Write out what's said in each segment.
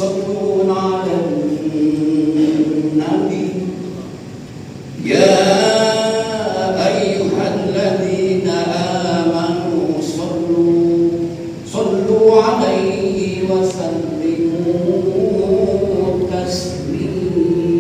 يصلون على النبي يا أيها الذين آمنوا صلوا عليه وسلموا تسليما.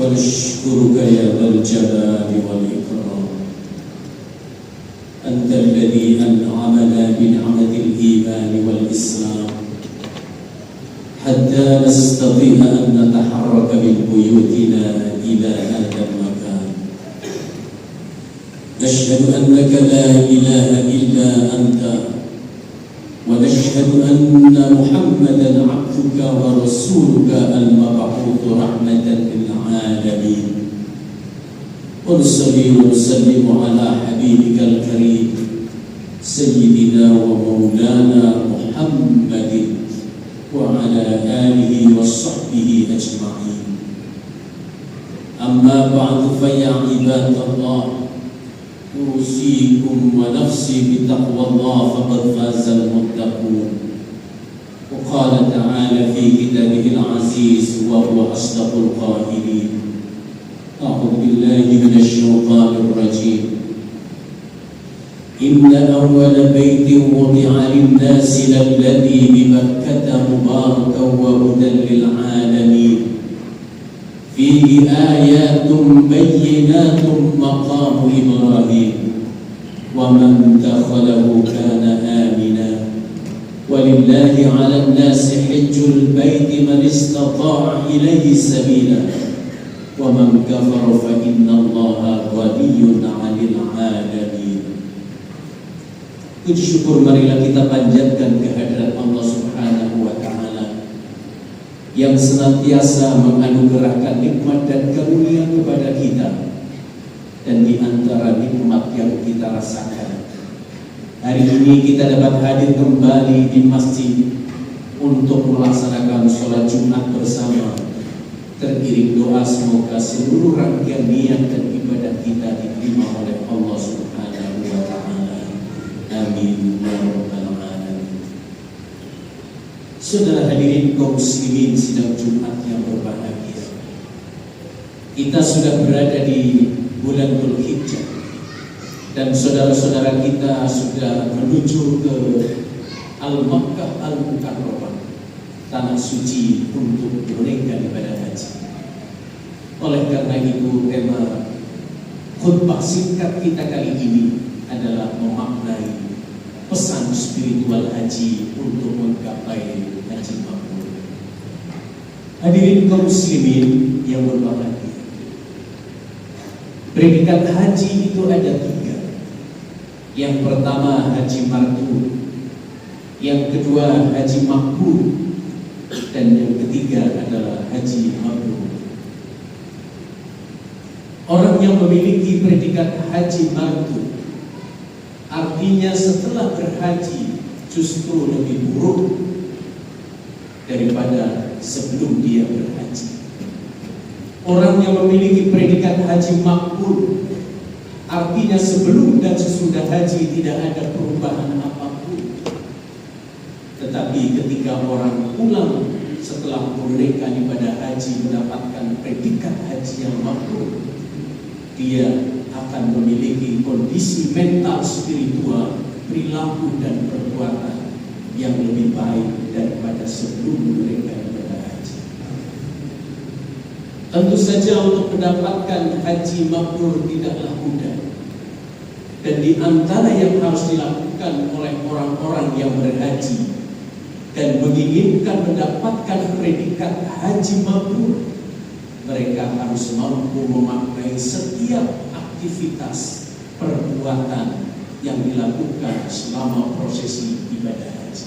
ونشكرك يا ذا الجلال والإكرام أنت الذي أنعمنا بنعمة الإيمان والإسلام حتى نستطيع أن نتحرك من بيوتنا إلى هذا المكان. نشهد أنك لا إله إلا أنت ونشهد أن محمدا عبدك ورسولك المبعوث رحمة للعالمين. ونصلي ونسلم على حبيبك الكريم سيدنا ومولانا محمد وعلى آله وصحبه أجمعين. أما بعد فيا عباد الله أوصيكم ونفسي بتقوى الله فقد فاز المتقون. وقال تعالى في كتابه العزيز وهو أصدق القائلين: أعوذ بالله من الشيطان الرجيم. إن أول بيت وضع للناس للذي بمكة مباركا وهدى للعالمين فيه آيات بينات مقام إبراهيم ومن دخله كان آمنا ولله على الناس حج البيت من استطاع إليه سبيلا ومن كفر فإن الله غني عن العالمين. Puji syukur marilah kita panjatkan kehadirat Allah Subhanahu wa Ta'ala yang senantiasa menganugerahkan nikmat dan karunia kepada kita. Dan di antara nikmat yang kita rasakan, hari ini kita dapat hadir kembali di masjid untuk melaksanakan sholat Jumat bersama, teriring doa semoga seluruh rangkaian niat dan ibadah kita diterima oleh Allah Subhanahu wa Ta'ala. Amin ya rabbal alamin. Saudara hadirin kaum muslimin sidang Jumat yang berbahagia, kita sudah berada di bulan Dzulhijjah dan saudara-saudara kita sudah menuju ke Al-Makkah Al-Mukarramah, tanah suci untuk menunaikan ibadah haji. Oleh karena itu, tema khutbah singkat kita kali ini adalah memaknai pesan spiritual haji untuk menggapai haji mabrur. Hadirin kaum muslimin yang berbahagia, predikat haji itu ada 3. Yang pertama haji mardu, yang kedua haji mabrur, dan yang ketiga adalah haji mabrur. Orang yang memiliki predikat haji mardu artinya setelah berhaji justru lebih buruk daripada sebelum dia berhaji. Orang yang memiliki predikat haji mabrur artinya sebelum dan sesudah haji tidak ada perubahan apapun. Tetapi ketika orang pulang setelah menunaikan ibadah haji mendapatkan predikat haji yang mabrur, dia akan memiliki kondisi mental, spiritual, perilaku dan perbuatan yang lebih baik daripada sebelum menunaikan ibadah haji. Tentu saja untuk mendapatkan haji mabrur tidaklah mudah. Dan di antara yang harus dilakukan oleh orang-orang yang berhaji dan menginginkan mendapatkan predikat haji mabrur, mereka harus mampu memaknai setiap aktivitas perbuatan yang dilakukan selama prosesi ibadah haji.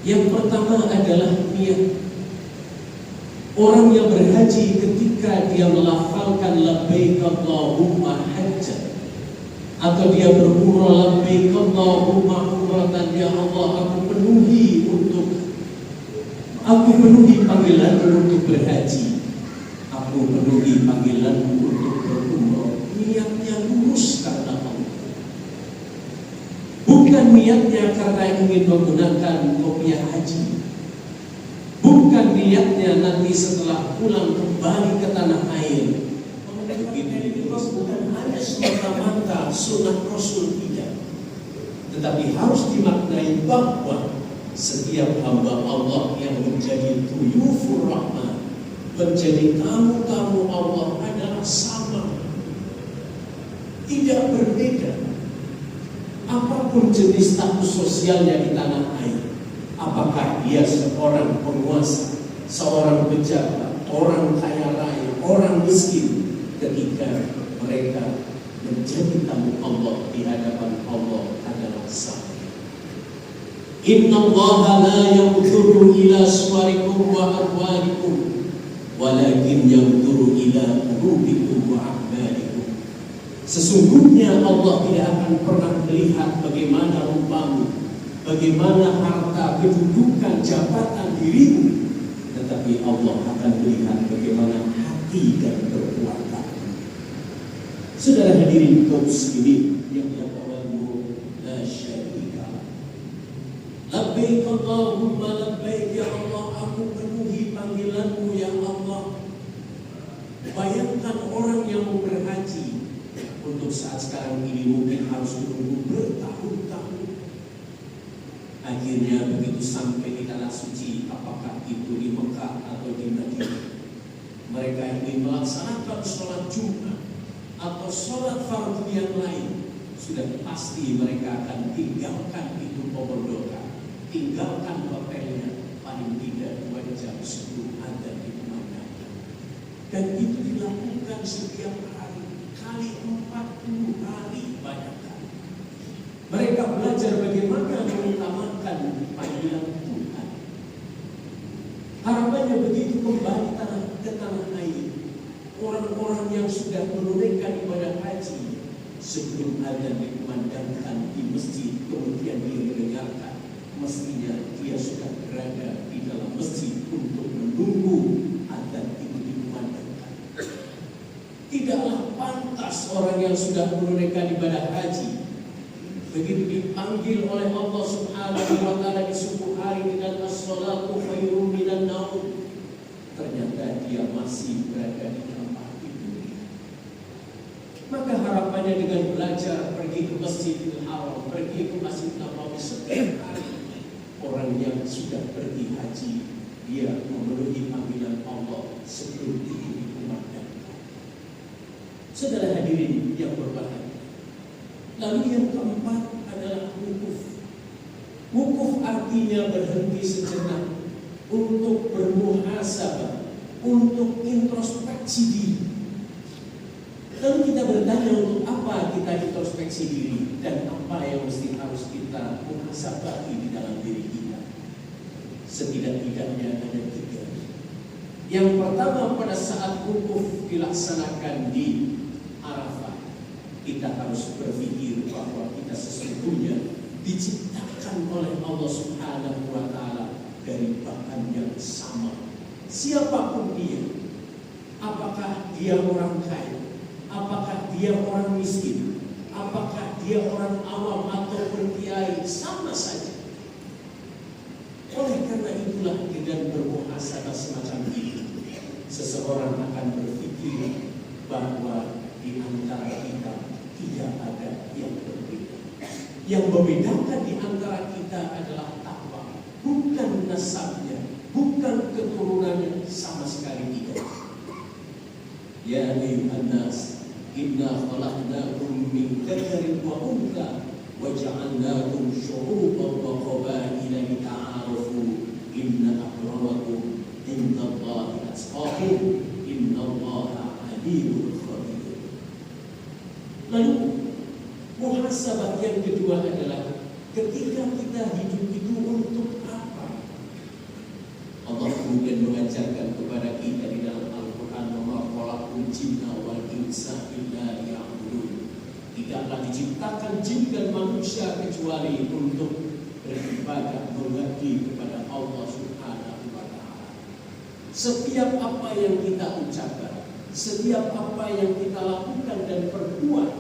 Yang pertama adalah niat. Orang yang berhaji ketika dia melafalkan labbaik Allahumma hajjan, atau dia berumrah labbaik Allahumma umratan, ya Allah aku penuhi panggilanmu untuk berhaji, aku penuhi panggilanmu untuk berumrah. Niatnya lurus karena Allah, bukan niatnya karena ingin menggunakan kopiah haji, bukan niatnya nanti setelah pulang kembali ke tanah air. Begitu bukan hanya semata-mata sunnah Rasul, tidak, tetapi harus dimaknai bahwa setiap hamba Allah yang menjadi tuyufur rahman, menjadi tamu-tamu Allah adalah sama, tidak berbeda. Apapun jenis status sosialnya di tanah air, apakah dia seorang penguasa, seorang pejabat, orang kaya raya, orang miskin, ketika mereka menjadi tamu Allah di hadapan Allah adalah sama. Inna Allah la yanzuru ila suwarikum wa amwalikum, walakin yanzuru ila qulubikum wa a'malikum. Sesungguhnya Allah tidak akan pernah melihat bagaimana rupamu, bagaimana harta, kedudukan, jabatan dirimu, tetapi Allah akan melihat bagaimana hati dan perbuatan. Saudara hadirin kaum muslimin yang dirahmati la syarika lah. Labbaik Allahumma labbaik, ya Allah aku penuhi panggilanmu ya Allah. Bayangkan orang yang mau berhaji untuk saat sekarang ini mungkin harus menunggu bertahun-tahun. Akhirnya begitu sampai di tanah suci, apakah itu di Mekah atau di Madinah, mereka ingin melaksanakan sholat Jumat atau sholat fardu yang lain, sudah pasti mereka akan tinggalkan itu pemerdokan, tinggalkan hotelnya paling tidak 2 jam sebelum adzan dikumandangkan. Dan itu dilakukan setiap hari, kali 40 hari banyak kali. belajar bagaimana mengutamakan panggilan Tuhan. Harapannya begitu kembali ke tanah air, orang-orang yang sudah menunaikan ibadah haji sebelum adzan dikumandangkan di masjid, kemudian dia mendengarkan, mestinya dia sudah berada di dalam masjid untuk menunggu adzan itu dikumandangkan. Tidaklah pantas orang yang sudah menunaikan ibadah haji begitu dipanggil oleh Allah Subhanahu wa taala di subuh hari dengan as-salatu khairum minan naum, ternyata dia masih berada di tempat tidur. Maka harapannya dengan belajar pergi ke Masjidil Haram, pergi ke Masjid Nabawi setiap hari, orang yang sudah pergi haji dia memenuhi panggilan Allah sebelum itu dikumandangkan. Saudara hadirin yang berbahagia, lalu yang keempat adalah wukuf. Wukuf artinya berhenti sejenak untuk bermuhasabah, untuk introspeksi diri. Lalu kita bertanya, untuk apa kita introspeksi diri dan apa yang mesti harus kita muhasabahi di dalam diri kita? Setidak-tidaknya ada 3. Yang pertama, pada saat wukuf dilaksanakan di Arafah, kita harus berpikir bahwa kita sesungguhnya diciptakan oleh Allah Subhanahu wa taala dari bahan yang sama. Siapapun dia, apakah dia orang kaya, apakah dia orang miskin, apakah dia orang awam ataupun kiai, sama saja. Oleh karena itulah dengan bermuhasabah semacam ini, seseorang akan berpikir bahwa di antara kita tidak ada yang berbeda. Yang membedakan di antara kita adalah takwa, bukan nasabnya, bukan keturunannya, sama sekali tidak. Ya ayyuhan nas, inna khalaqnakum min dzakarin wa untha wa ja'alnakum syu'uban wa qabaila lita'arafu inna akramakum indallahi atqakum innallaha alimun khabir. Lalu muhasabah yang kedua adalah ketika kita hidup itu untuk apa? Allah kemudian mengajarkan kepada kita di dalam Al-Quran, wa khalaqul jinna wal insa illa liya'budun. Tidaklah diciptakan jin dan manusia kecuali untuk beribadah, mengabdi kepada Allah Subhanahu wa taala. Setiap apa yang kita ucapkan, setiap apa yang kita lakukan dan perbuat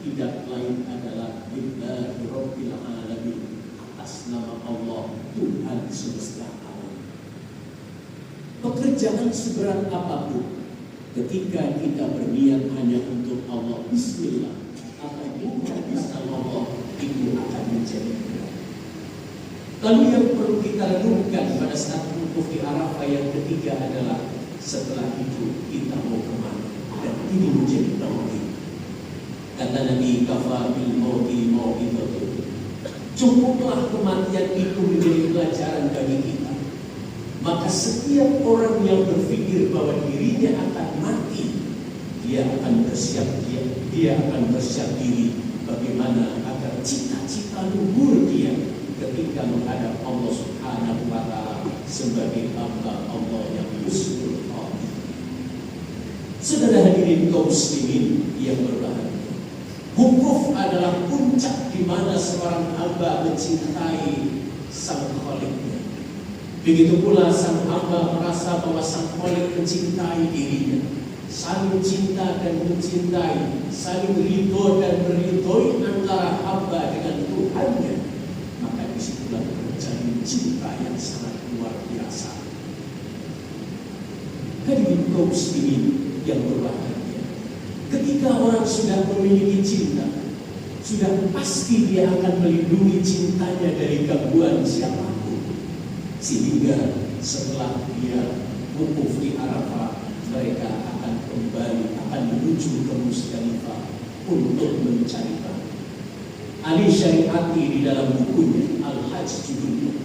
tidak lain adalah lillahi rabbil alamin, atas nama Allah Tuhan semesta alam. Pekerjaan seberat apapun, ketika kita berniat hanya untuk Allah, bismillah, atau bukan bismillah Allah, itu akan menjadi berat. Lalu yang perlu kita renungkan pada saat wukuf di Arafah yang ketiga adalah setelah itu kita mau kemana, dan ini menjadi tauhid. Kata Nabi, kafa bil mauti mau'izatun, cukuplah kematian itu menjadi pelajaran bagi kita. Maka setiap orang yang berpikir bahwa dirinya akan mati, dia akan bersiap diri bagaimana agar cita-cita luhur dia ketika menghadap Allah Subhanahu wa taala sebagai hamba Allah yang husnul khatimah. Saudara hadirin kaum muslimin yang berbahagia, wukuf adalah puncak di mana seorang hamba mencintai sang Khaliknya. Begitu pula sang hamba merasa bahwa sang Khalik mencintai dirinya, saling cinta dan mencintai, saling ridho dan meridhoi antara hamba dengan Tuhannya. Maka disitulah terjadi cinta yang sangat luar biasa. Hadirin kaum muslimin yang berbahagia, ketika orang sudah memiliki cinta, sudah pasti dia akan melindungi cintanya dari gangguan siapapun. Sehingga setelah dia wukuf di Arafah, mereka akan kembali, akan menuju ke Musdalifah untuk mencari Tuhan. Ali Syariati di dalam bukunya Al-Hajj judulnya,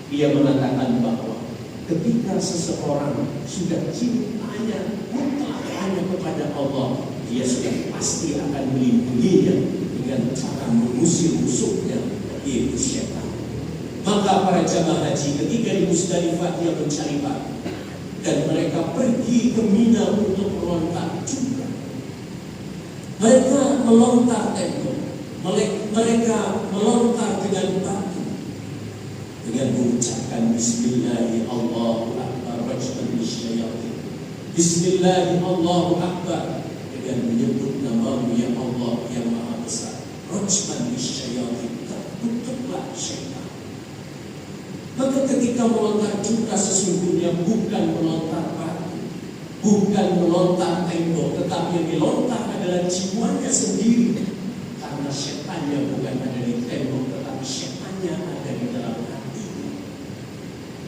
dia mengatakan bahwa ketika seseorang sudah cintanya mutlak hanya kepada Allah, dia sudah pasti akan melindunginya dengan cara mengusir musuhnya yaitu syaitan. Maka para jamaah haji ketika di Musdalifah dia mencari batu dan mereka pergi ke Mina untuk melontar jumrah. Mereka melontar tembok, mereka melontar dengan batu dengan mengucapkan Bismillahi Allahu Akbar rajman lisyayatin. Bismillahi Allahu Akbar dengan menyebut namamu ya Allah yang maha besar. Rajman lisyayatin, terkutuklah syaitan. Maka ketika melontar jumrah sesungguhnya bukan melontar batu, bukan melontar tembok, tetapi yang dilontar adalah jiwanya sendiri. Karena setannya bukan ada di tembok, tetapi setannya ada di dalam hati.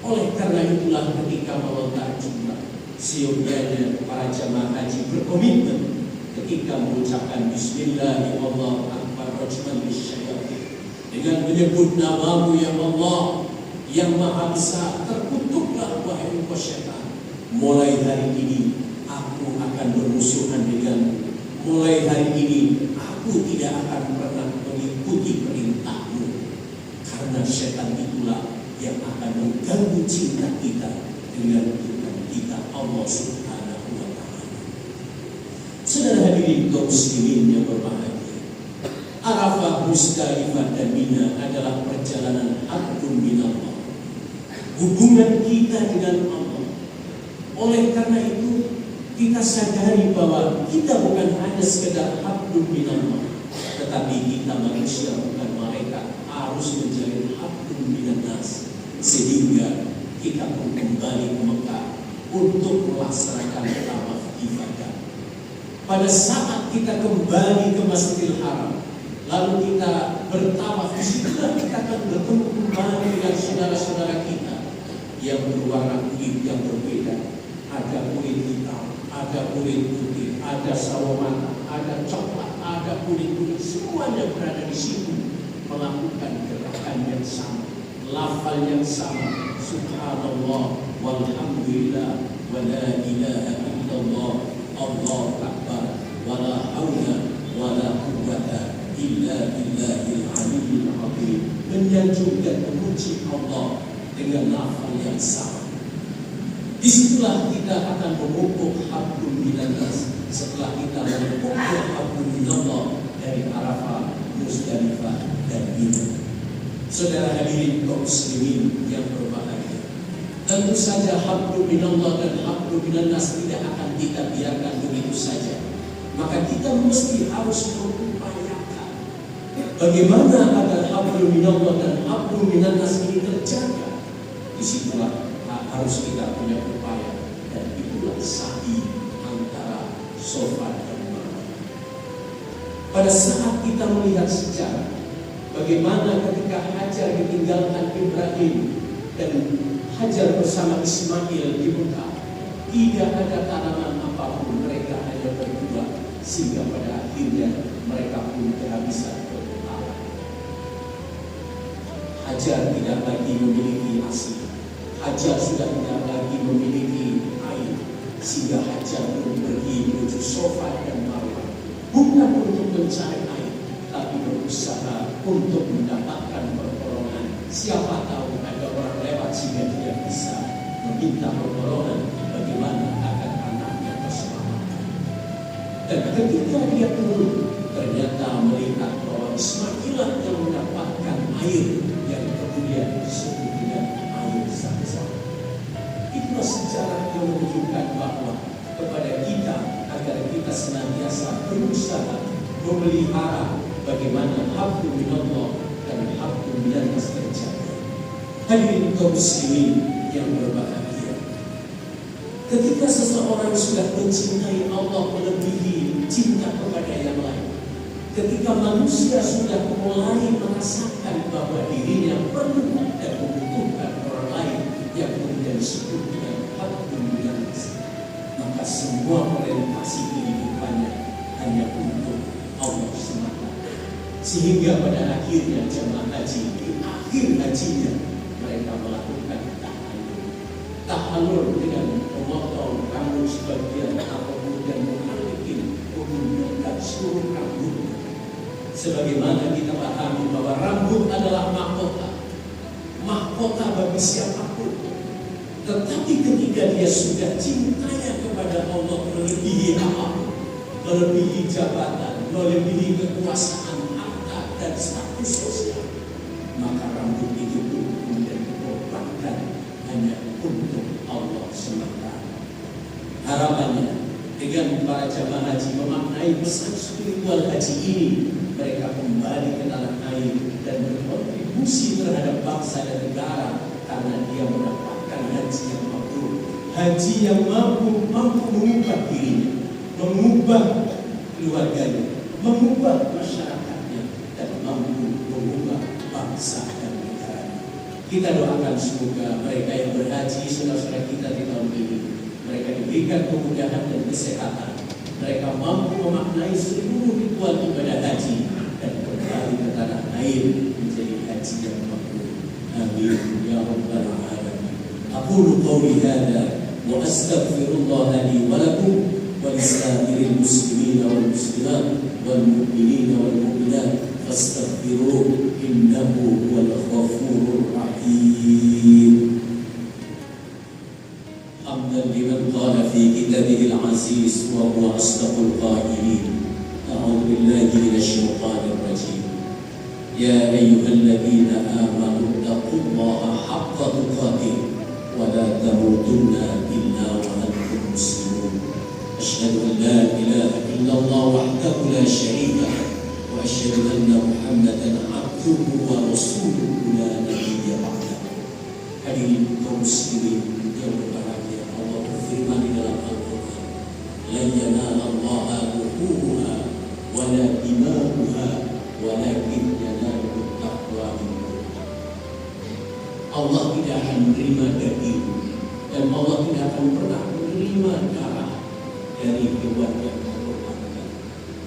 Oleh karena itulah ketika melontar jumrah, seyogianya para jamaah haji berkomitmen ketika mengucapkan Bismillahirrahmanirrahim Allahu Akbar rajman lisyayatin dengan menyebut namamu ya Allah yang maha besar, terkutuklah wahai engkau syaitan. Mulai hari ini aku akan bermusuhan denganmu. Mulai hari ini aku tidak akan pernah mengikuti perintahmu. Karena syaitan itulah yang akan mengganggu cinta kita dengan Tuhan kita Allah Subhanahu wa Ta'ala. Saudara hadirin kaum muslimin yang berbahagia, Arafah, Musdalifah dan Mina adalah perjalanan haqqun minallah, hubungan kita dengan Allah. Oleh karena itu kita sadari bahwa kita bukan hanya sekedar haqqun minallah, tetapi kita manusia bukan malaikat, harus menjalin haqqun minannas, sehingga kita pun kembali ke Mekah untuk melaksanakan tawaf ibadah. Pada saat kita kembali ke Masjidil Haram, lalu kita bertawaf, disitulah kita akan bertemu kembali dengan saudara-saudara kita yang berwarna kulit yang berbeda. Ada kulit hitam, ada kulit putih, ada sawo matang, ada coklat, ada kulit-kulit, semuanya berada di situ melakukan gerakan yang sama, lafal yang sama, subhanallah walhamdulillah wa la ilaha illallah Allahu akbar wa la haula wa la quwwata illa billahil aliyyil azim, menyanjung dan memuji Allah dengan lafal yang sama. Disitulah kita akan memupuk haqqun minannas setelah kita memupuk haqqun minallah dari Arafah, Musdalifah dan Mina. Saudara hadirin kaum muslimin yang berbahagia, tentu saja haqqun minallah dan haqqun minannas tidak akan kita biarkan begitu saja. Maka kita mesti harus mengupayakan bagaimana agar haqqun minallah dan haqqun minannas ini terjaga. Disitulah harus kita punya upaya, dan itulah sa'i antara Safa dan Marwah. Pada saat kita melihat sejarah bagaimana ketika Hajar ditinggalkan Ibrahim dan Hajar bersama Ismail di Mekah, tidak ada tanaman apapun, mereka hanya berdua, sehingga pada akhirnya mereka pun kehabisan berpahala. Hajar tidak lagi memiliki asli, Hajar sudah tidak lagi memiliki air, sehingga Hajar pun pergi menuju Safa dan Marwah, bukan untuk mencari air, tapi berusaha untuk mendapatkan pertolongan. Siapa tahu ada orang lewat sehingga dia bisa meminta pertolongan bagaimana agar anaknya terselamatkan. Dan ketika dia turun, ternyata melihat bahwa Ismailah yang mendapatkan air yang kemudian disebut dengan air Zam-Zam. Itulah sejarah yang menunjukkan bahwa kepada kita agar kita senantiasa berusaha memelihara bagaimana haqqun minallah dan haqqun minannas terjaga. Hadirin kaum muslimin yang berbahagia, ketika seseorang sudah mencintai Allah melebihi cinta kepada yang lain, ketika manusia sudah mulai merasakan bahwa dirinya perlu dan membutuhkan orang lain yang kemudian disebut dengan haqqun minannas, maka semua orientasi kehidupannya hanya untuk Allah semata. Sehingga pada akhirnya jemaah haji di akhir hajinya mereka melakukan tahallul dengan memotong rambut sebagian atau kemudian menghalikin, menundukkan seluruh rambutnya, Sebagaimana kita pahami bahwa rambut adalah mahkota, mahkota bagi siapapun. Tetapi ketika dia sudah cintanya kepada Allah melebihi apapun, melebihi jabatan, melebihi kekuasaan, harta dan status sosial, maka rambut itu pun kemudian dikorbankan hanya untuk Allah semata. Harapannya dengan para jamaah haji memaknai pesan spiritual haji ini, mereka kembali ke tanah air dan berkontribusi terhadap bangsa dan negara karena dia mendapatkan haji yang mabrur, haji yang mampu mengubah dirinya, mengubah keluarganya, mengubah masyarakatnya, dan mampu mengubah bangsa dan negara. Kita doakan semoga mereka yang berhaji, saudara-saudara kita di tahun ini, mereka diberikan kemudahan dan kesehatan, mereka mampu memaknai seluruh ritual ibadah haji dan kembali ke tanah air menjadi haji yang mabrur. Amin ya rabbal alamin. Aqulu qawli hadza wa astaghfirullah li wa lakum wa lisa'iril muslimin wal muslimat wal mu'minin wal mu'minat fastaghfiruhu innahu huwal ghafurur rahim. حمدا لمن قال في كتابه العزيز وهو أصدق القائلين أعوذ بالله من الشيطان الرجيم يا أيها الذين آمنوا اتقوا الله حق تقاته ولا تموتن إلا وأنتم مسلمون أشهد أن لا إله إلا الله وحده لا شريك له وأشهد أن محمدا عبده ورسوله لا نبي بعده. Hadirin kaum muslimin yang berbahagia, Allah berfirman di dalam Al-Quran, "Lan yanalallaha luhuha wa la dima'uha walakin yanaluhu taqwa minkum." Allah tidak akan menerima daging dan Allah tidak akan pernah menerima darah dari hewan yang terkorbankan,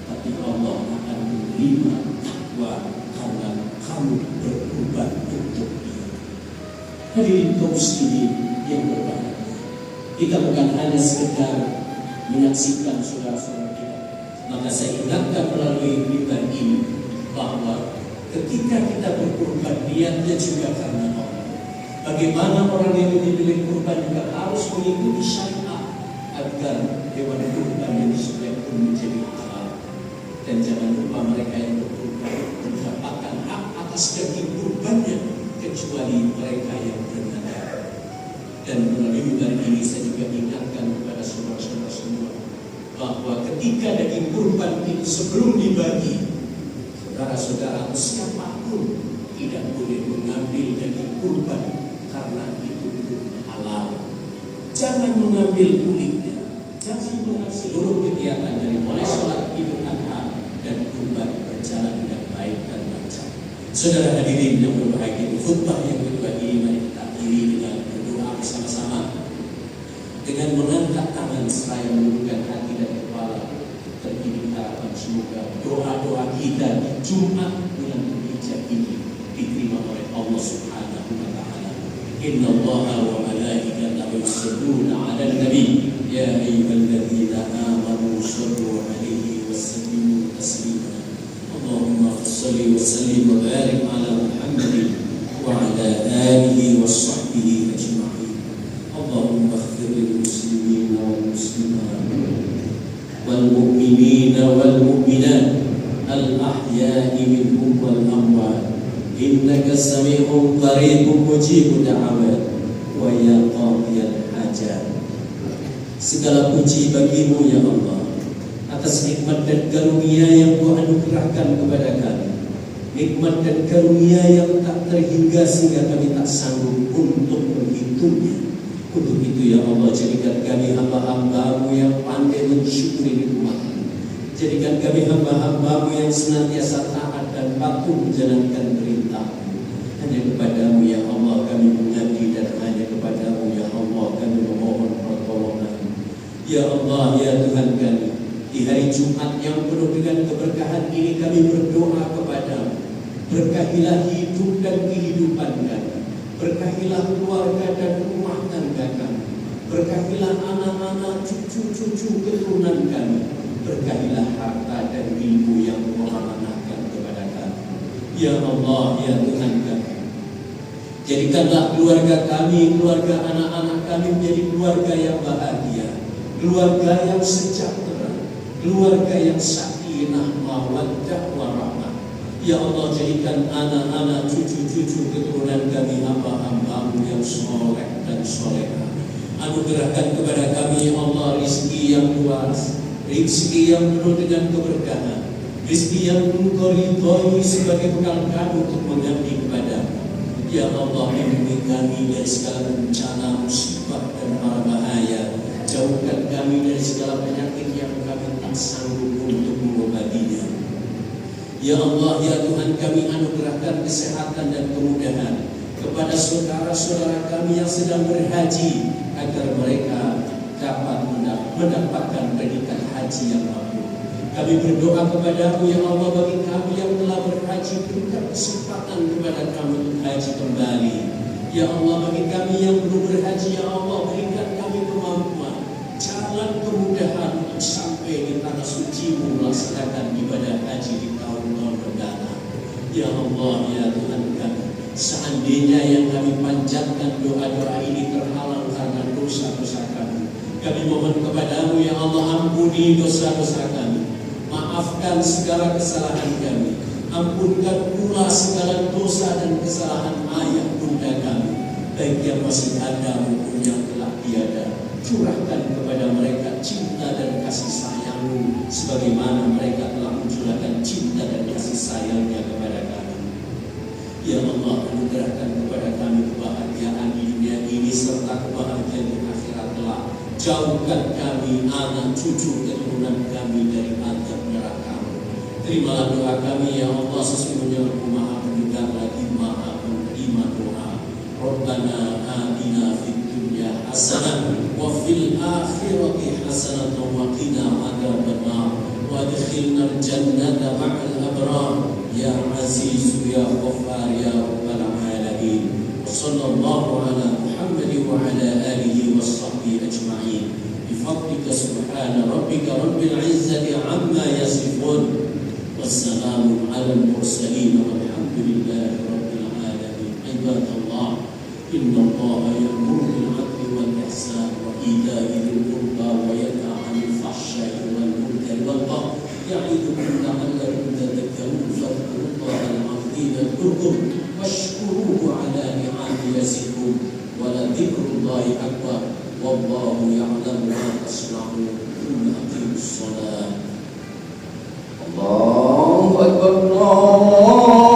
tapi Allah akan menerima takwa karena kamu berkorban untuk Dia. Hadirin kaum muslimin yang berbahagia, kita bukan hanya sekedar menyaksikan saudara-saudara kita, maka saya ingatkan melalui mimbar ini bahwa ketika kita berkorban, niatnya juga karena Allah. Bagaimana orang yang menyembelih kurban juga harus mengikuti syariat agar hewan kurban yang disembelih pun menjadi halal. Dan jangan lupa mereka yang berkurban mendapatkan hak atas daging kurbannya kecuali mereka yang bernadar. Dan melalui mimbar ini saya juga ingatkan kepada saudara-saudara semua bahwa ketika daging kurban itu sebelum dibagi, saudara-saudara atau siapapun tidak boleh mengambil daging kurban karena itu halal. Jangan mengambil kulitnya, jangan mengambil seluruh kegiatan dari mulai sholat Idul Adha dan kurban berjalan dengan baik dan lancar. Saudara hadirin yang berbahagia, khutbah yang kedua ini mari kita akhiri dengan berdoa bersama-sama dengan mengangkat tangan seraya menundukkan hati dan kepala. Terkini harapan semoga doa-doa kita di Jumat bulan Dzulhijjah ini diterima oleh Allah Subhanahu wa taala. Inna Allaha wa malaikatahu yusholluna 'alan nabi ya ayyuhalladzina amanu shallu 'alaihi wa sallimu taslima. Allahumma shalli wa sallim wa barik 'ala Muhammadin wa 'ala alihi wa sahbihi ajma'in. Allahumma ighfir lil muslimin wal muslimat wal mu'minina wal mu'minat al ahya'i minhum wal amwat innaka sami'un qaribun mujibud da'awat wa ya qadiyal hajat. Segala puji bagimu ya Allah atas nikmat dan karunia yang Kau anugerahkan kepada kami, nikmat dan karunia yang tak terhingga sehingga kami tak sanggup untuk menghitungnya. Untuk itu ya Allah, jadikan kami hamba-hamba-Mu yang pandai mensyukuri nikmat-Mu. Jadikan kami hamba-hamba-Mu yang senantiasa taat dan patuh menjalankan perintah-Mu. Hanya kepada-Mu ya Allah kami mengabdi dan hanya kepada-Mu ya Allah kami memohon pertolongan. Ya Allah, ya Tuhan kami, di hari Jumat yang penuh dengan keberkahan ini kami berdoa kepada-Mu. Berkahilah hidup dan kehidupan kami, berkahilah keluarga dan rumah tangga kami, berkahilah anak-anak, cucu-cucu keturunan kami, berkahilah harta dan ilmu yang Kau amanahkan kepada Ya Allah, ya Tuhan kami, jadikanlah keluarga kami, keluarga anak-anak kami menjadi keluarga yang bahagia, keluarga yang sejahtera, keluarga yang sakinah, mawaddah, warahmah. Ya Allah, jadikan anak-anak, cucu-cucu keturunan kami hamba-hamba-Mu yang soleh dan solehah. Anugerahkan kepada kami, ya Allah, rizki yang luas, rizki yang penuh dengan keberkahan, rizki yang Engkau ridhoi sebagai bekal kami untuk mengabdi kepada-Mu. Ya Allah, lindungi kami dari segala bencana, musibah dan mara bahaya. Jauhkan kami dari segala penyakit yang kami tak sanggup untuk mengobatinya. Ya Allah, ya Tuhan kami, anugerahkan kesehatan dan kemudahan kepada saudara-saudara kami yang sedang berhaji, agar mereka dapat mendapatkan predikat haji yang mabrur. Kami berdoa kepada-Mu, ya Allah, bagi kami yang telah berhaji, berikan kesempatan kepada kami untuk haji kembali. Ya Allah, bagi kami yang belum berhaji, ya Allah, berikan kami kemampuan, jalan kemudahan untuk sampai di tanah suci-Mu melaksanakan ibadah haji di tahun-tahun mendatang. Ya Allah, ya Tuhan kami, seandainya yang kami panjatkan doa-doa ini terhalang karena dosa-dosa kami, kami mohon kepada-Mu, ya Allah, ampuni dosa-dosa kami, maafkan segala kesalahan kami, ampunkan pula segala dosa dan kesalahan ayah bunda kami, baik yang masih ada maupun yang telah tiada. Curahkan kepada mereka cinta dan kasih sayang-Mu, sebagaimana mereka telah mencurahkan cinta dan kasih sayangnya kepada kami. Ya Allah, anugerahkan kepada kami kebahagiaan di dunia ini serta kebahagiaan di akhirat kelak. Jauhkan kami, anak cucu keturunan kami dari azab neraka. Terimalah doa kami, ya Allah, sesungguhnya Engkau Maha mendengar lagi Maha menerima doa. Rabbana atina fid dunya hasanah wa fil akhirati hasanah wa qina adzabannar wa adkhilna al-jannata ma'al abrar ya aziz ya ghaffar ya rabbal alamin. Sallallahu ala Muhammad wa ala alihi wa sahbihi ajma'in. Bifadlika subhana rabbika rabbil izzati amma yasifun. Wassalamu ala al-mursalin walhamdulillahi rabbil alamin. Ibadallah, inna Allaha ya'muru bil 'adli wal ihsan wa ita'i dzil qurba wa yanha 'anil fahsya'i wal munkari wal baghi ya'idukum la'allakum tadhakkarun. Fadhkurullaha al-'azim yadhkurkum washkuruhu 'ala ni'amihi yazidkum wa la dzikrullahi akbar wallahu ya'lamu ma tasna'un. Aqimus shalah. Allahu Akbar.